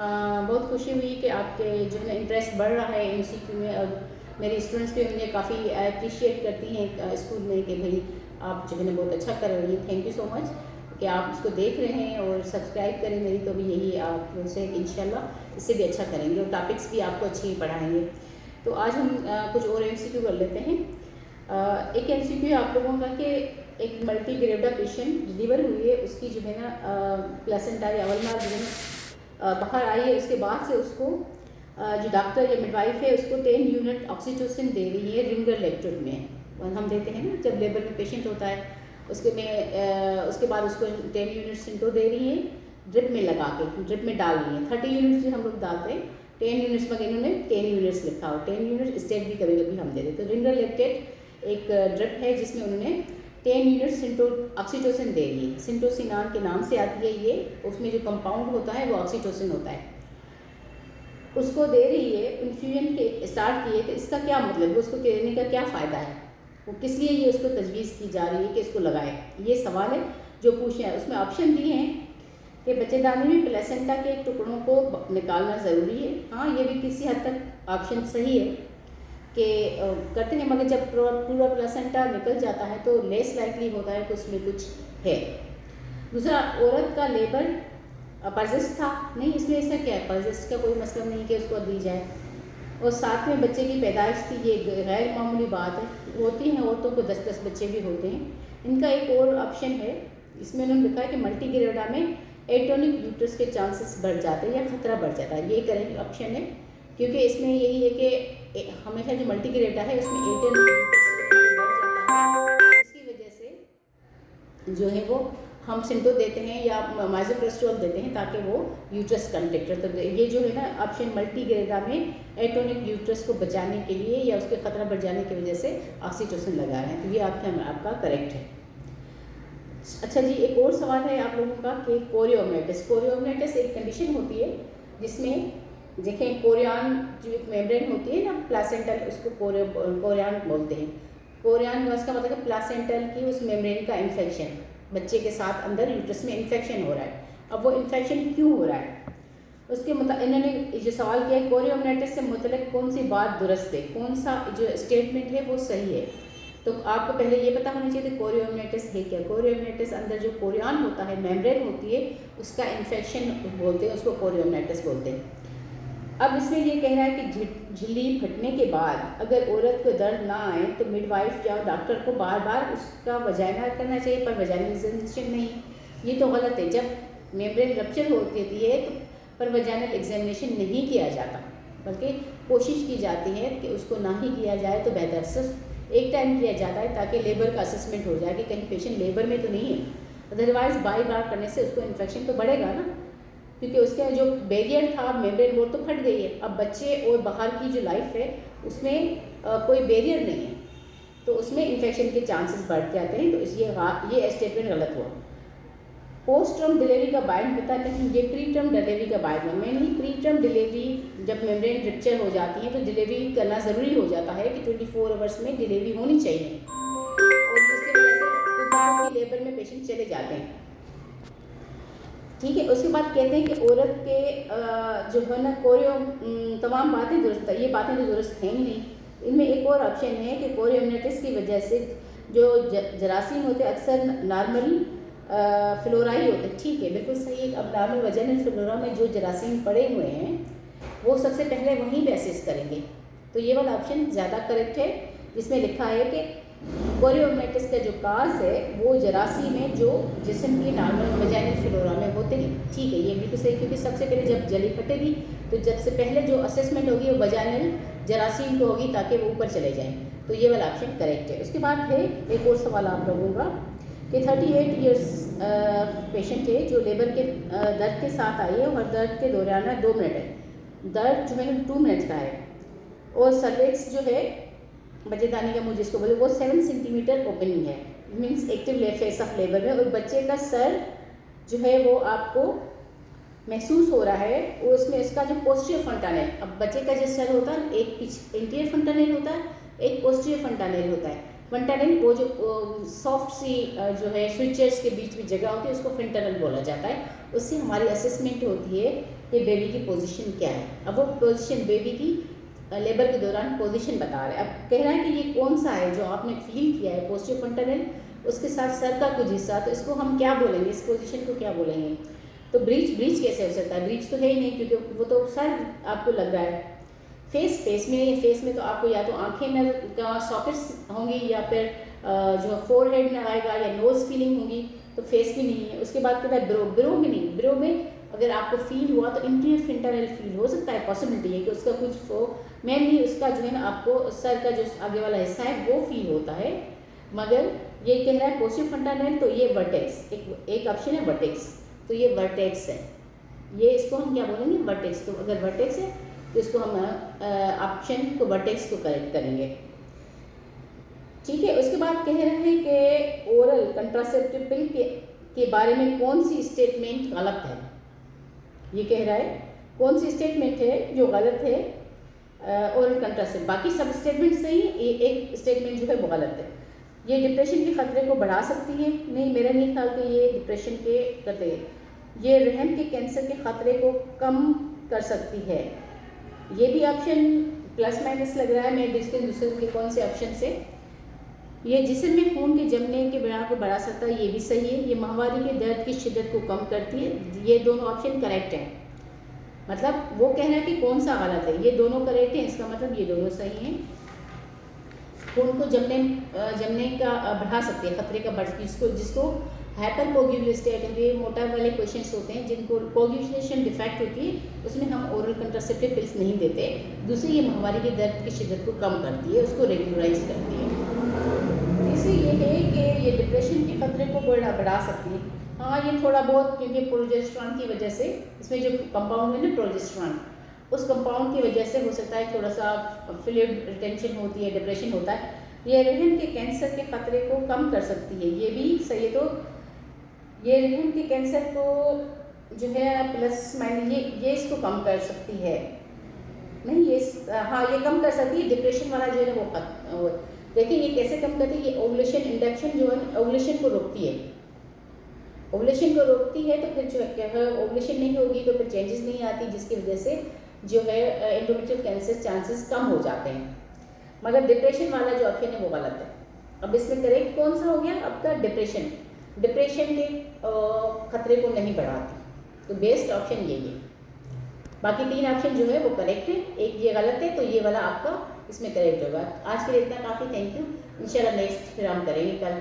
बहुत खुशी हुई कि आपके जो है ना इंटरेस्ट बढ़ रहा है एमसीक्यू में। और मेरे स्टूडेंट्स भी मुझे काफ़ी अप्रिशिएट करती हैं स्कूल में कि भाई आप जो है ना बहुत अच्छा कर रही हैं। थैंक यू सो मच कि आप इसको देख रहे हैं और सब्सक्राइब करें मेरी, तो भी यही आप से इंशाल्लाह इससे भी अच्छा करेंगे और टॉपिक्स भी आपको अच्छे ही पढ़ाएंगे। तो आज हम कुछ और एमसीक्यू कर लेते हैं। एक एमसीक्यू आप लोगों का कि एक मल्टी ग्रेविडा पेशेंट डिलीवर हुई है, उसकी जो है ना प्लेसेंटा या अवलमार जो है बाहर आई है। उसके बाद से उसको जो डॉक्टर या मिडवाइफ है उसको 10 यूनिट ऑक्सीटोसिन दे रही है रिंगर लेक्टोड में। हम देते हैं ना जब लेबर में पेशेंट होता है उसके बाद उसको 10 यूनिट सिंटो दे रही है ड्रिप में लगा के, ड्रिप में डाल रही है। 30 यूनिट्स भी हम लोग डालते हैं, 10 यूनिट्स में इन्होंने 10 यूनिट्स लिखा हो। 10 यूनिट स्टेट भी कभी कभी हम दे देते। तो रिंगर लेक्टेड एक ड्रिप है जिसमें उन्होंने 10 यूनिट सिंटो ऑक्सीटोसिन दे रही है। सिंटोसिनान के नाम से आती है ये, उसमें जो कंपाउंड होता है वो ऑक्सीटोसिन होता है, उसको दे रही है। इन्फ्यूजन के स्टार्ट किए तो इसका क्या मतलब है, उसको देने का क्या फ़ायदा है, वो किस लिए ये उसको तजवीज़ की जा रही है कि इसको लगाए, ये सवाल है जो पूछे हैं। उसमें ऑप्शन दिए हैं कि बच्चेदानी में प्लेसेंटा के टुकड़ों को निकालना ज़रूरी है। हाँ, ये भी किसी हद तक ऑप्शन सही है कि करते हैं, मगर जब पूरा प्लेसेंटा निकल जाता है तो लेस लाइकली होता है कि उसमें कुछ है। दूसरा, औरत का लेबर परजिस्ट था नहीं, इसमें ऐसा क्या है, परजिस्ट का कोई मतलब नहीं कि उसको दी जाए। और साथ में बच्चे की पैदाइश थी, ये गैर मामूली बात है। होती हैं औरतों को 10-10 बच्चे भी होते हैं। इनका एक और ऑप्शन है, इसमें उन्होंने लिखा है कि मल्टी ग्रेविडा में एटोनिक यूट्रस के चांसेस बढ़ जाते हैं या खतरा बढ़ जाता है। ये करेक्ट ऑप्शन है, क्योंकि इसमें यही है कि हमेशा जो मल्टी ग्रेविडा है उसमें एटोनिक यूट्रस बढ़ जाता है। इसकी वजह से जो है वो हम सिंटो देते हैं या माइज़ोप्रेस्टोल देते हैं ताकि वो यूट्रस कंट्रैक्टर। तो ये जो है ना ऑप्शन मल्टी ग्रेविडा में एटोनिक यूट्रस को बचाने के लिए या उसके खतरा बढ़ जाने की वजह से ऑक्सीटोसिन लगा रहे हैं। तो ये आपका करेक्ट है। अच्छा जी, एक और सवाल है आप लोगों का कि कोरियोमनाइटिस। कोरियोमनाइटिस एक कंडीशन होती है जिसमें देखें कोरियान जो एक मेम्ब्रेन होती है ना प्लासेंटल, उसको कोरियान बोलते हैं। कोरियान का उसका मतलब है प्लासेंटल की उस मेम्ब्रेन का इन्फेक्शन, बच्चे के साथ अंदर यूट्रस में इन्फेक्शन हो रहा है। अब वो इन्फेक्शन क्यों हो रहा है, उसके मतलब इन्होंने जो सवाल किया है कोरियोमनाइटिस से मुतल्लिक कौन सी बात दुरुस्त है, कौन सा जो स्टेटमेंट है वो सही है। तो आपको पहले ये पता होना चाहिए कि कोरियोमनाइटिस है क्या। कोरियोमनाइटिस अंदर जो कोरियान होता है, मेम्ब्रेन होती है, उसका इन्फेक्शन बोलते हैं, उसको कोरियोमनाइटिस बोलते हैं। अब इसमें ये कह रहा है कि झिल्ली फटने के बाद अगर औरत को दर्द ना आए तो मिडवाइफ या डॉक्टर को बार बार उसका वजाइना करना चाहिए, पर वजाइनल एग्जामिनेशन नहीं। ये तो गलत है। जब मेम्ब्रेन रप्चर होती है तो पर वजाइनल एग्जामिनेशन नहीं किया जाता, बल्कि कोशिश की जाती है कि उसको ना ही किया जाए तो बेहतर। सिर्फ एक टाइम किया जाता है ताकि लेबर का असेसमेंट हो जाए कि कहीं पेशेंट लेबर में तो नहीं है। अदरवाइज़ बार बार करने से उसको इन्फेक्शन तो बढ़ेगा ना, क्योंकि उसका जो बैरियर था मेम्ब्रेन वो तो फट गई है। अब बच्चे और बाहर की जो लाइफ है उसमें कोई बैरियर नहीं है, तो उसमें इन्फेक्शन के चांसेस बढ़ जाते हैं। तो ये स्टेटमेंट गलत हुआ। पोस्ट टर्म डिलीवरी का बाइंड पता नहीं, ये प्री टर्म डिलीवरी का बाइंड है। मेनली प्री टर्म डिलीवरी जब मेम्ब्रेन रप्चर हो जाती है तो डिलीवरी करना ज़रूरी हो जाता है कि 24 आवर्स में डिलीवरी होनी चाहिए, और जिसकी वजह से लेबर में पेशेंट चले जाते हैं। ठीक है, उसके बाद कहते हैं कि औरत के जो है ना तमाम बातें दुरुस्त है। ये बातें तो दुरुस्त हैं ही नहीं। इनमें एक और ऑप्शन है कि कोरियोमनाइटिस की वजह से जो जरासीम होते हैं अक्सर नॉर्मल फ्लोराई होते हैं। ठीक है, बिल्कुल सही है। अब नॉर्मल वजाइनल फ्लोरा में जो जरासीम पड़े हुए हैं वो सबसे पहले वहीं पे असेस करेंगे। तो ये वाला ऑप्शन ज़्यादा करेक्ट है, जिसमें लिखा है कि कोरियोमनाइटिस का जो काज है वो जरासीम में जो जिस्म की नॉर्मल वजाइनल फ्लोरा में होते हैं। ठीक है, ये बिल्कुल सही, क्योंकि सबसे पहले जब जली फटेगी तो जब से पहले जो असेसमेंट होगी वो वजाइनल जरासीम को होगी ताकि वो ऊपर चले जाएँ। तो ये वाला ऑप्शन करेक्ट है। उसके बाद है एक और सवाल आप लोगों का कि 38 ईयर्स पेशेंट है जो लेबर के दर्द के साथ आई है और दर्द के दौरान 2 मिनट है, दर्द जो है 2 मिनट का है, और सर्विक्स जो है बच्चेदानी का मुंह जिसको बोले वो 7 सेंटीमीटर ओपनिंग है, means active face of labour में। और बच्चे का सर जो है वो आपको महसूस हो रहा है, और उसमें इसका जो पोस्टीरियर फंटानेल, अब बच्चे का जो सर होता है एक इंटीरियर फंटानेल होता है, एक पोस्टीरियर फंटानेल होता है। फंटानेल वो जो सॉफ्ट सी जो है स्विचर्स के बीच में जगह होती है उसको फंटानेल बोला जाता है। उससे हमारी असेसमेंट होती है कि बेबी की पोजीशन क्या है। अब वो पोजीशन बेबी की लेबर के दौरान पोजीशन बता रहा है। अब कह रहा है कि ये कौन सा है जो आपने फील किया है, पोस्टीरियर फ्रंटल नेल, उसके साथ सर का कुछ हिस्सा, तो इसको हम क्या बोलेंगे, इस पोजीशन को क्या बोलेंगे। तो ब्रीच कैसे हो सकता है, ब्रीच तो है ही नहीं क्योंकि वो तो सर आपको लग रहा है। फेस में तो आपको या तो आंखें में का सॉकेट्स होंगी या फिर जो फोरहेड में आएगा या नोज फीलिंग होगी, तो फेस भी नहीं है। उसके बाद कहता है ब्रो में नहीं, ब्रो में अगर आपको फील हुआ तो इंटीरियर फ्रंटल नेल फील हो सकता है, पॉसिबिलिटी है कि उसका कुछ मेनली उसका जो है ना आपको सर का जो आगे वाला हिस्सा है वो फील होता है। मगर ये कह रहा है पोस्टीरियर फ्रंटल नेल, तो ये वर्टेक्स, एक ऑप्शन है वर्टेक्स, तो ये वर्टेक्स है। ये इसको हम क्या बोलेंगे, वर्टेक्स। तो अगर वर्टेक्स है तो इसको हम ऑप्शन को वर्टेक्स को करेक्ट करेंगे। ठीक है। उसके बाद कह रहे हैं कि ओरल कंट्रासेप्टिव पिल के बारे में कौन सी स्टेटमेंट गलत है। ये कह रहा है कौन सी स्टेटमेंट है जो गलत है ओरल कंट्रासेप्टिव, बाकी सब स्टेटमेंट सही है, एक स्टेटमेंट जो है वो गलत है। ये डिप्रेशन के खतरे को बढ़ा सकती है, नहीं मेरा नहीं ख्याल कि ये डिप्रेशन के खतरे, ये रहम के कैंसर के खतरे को कम कर सकती है। ये भी ऑप्शन प्लस माइनस लग रहा है, मैं देखती हूँ दूसरे के कौन से ऑप्शन से। ये जिस्म में खून के जमने के बढ़ा को बढ़ा सकता है, ये भी सही है। ये माहवारी के दर्द की शिद्दत को कम करती है, ये दोनों ऑप्शन करेक्ट हैं। मतलब वो कह रहा है कि कौन सा गलत है, ये दोनों करेक्ट हैं, इसका मतलब ये दोनों सही हैं। खून को जमने का बढ़ा सकती है, खतरे का बढ़, जिसको हाइपर कोगुलेस्टेट, ये मोटा वाले पेशेंट्स होते हैं जिनको कोगुलेशन डिफेक्ट होती है, उसमें हम ओरल कंट्रासेप्टिव पिल्स नहीं देते। दूसरी ये माहवारी के दर्द की शिद्दत को कम करती है, उसको रेगुलराइज करती है। तीसरी ये है कि ये डिप्रेशन के खतरे को बढ़ा सकती है। हाँ, ये थोड़ा बहुत, क्योंकि प्रोजेस्टेरॉन की वजह से, इसमें जो कंपाउंड है ना प्रोजेस्टेरॉन, उस कंपाउंड की वजह से हो सकता है थोड़ा सा फ्लूइड रिटेंशन होती है, डिप्रेशन होता है। ये रहम के कैंसर के खतरे को कम कर सकती है, ये भी सही है। तो ये रहम के कैंसर को जो है प्लस माइनस ये इसको कम कर सकती है, नहीं ये हाँ ये कम कर सकती है। डिप्रेशन वाला जो है वो देखिए ये कैसे कम करती है, ये ओवुलेशन इंडक्शन जो है ओवुलेशन को रोकती है, ओवुलेशन को रोकती है। तो फिर जो है ओवुलेशन नहीं होगी तो फिर चेंजेस नहीं आती, जिसकी वजह से जो है एंडोमेट्रियल कैंसर चांसेस कम हो जाते हैं। मगर डिप्रेशन वाला जो ऑप्शन है वो गलत है। अब इसमें करेक्ट कौन सा हो गया आपका, डिप्रेशन के खतरे को नहीं बढ़ाती, तो बेस्ट ऑप्शन यही है। बाकी तीन ऑप्शन जो है वो करेक्ट है, एक ये गलत है, तो ये वाला आपका इसमें करेक्ट होगा। आज के लिए इतना काफ़ी, थैंक यू। इंशाल्लाह नेक्स्ट फिर हम करेंगे कल।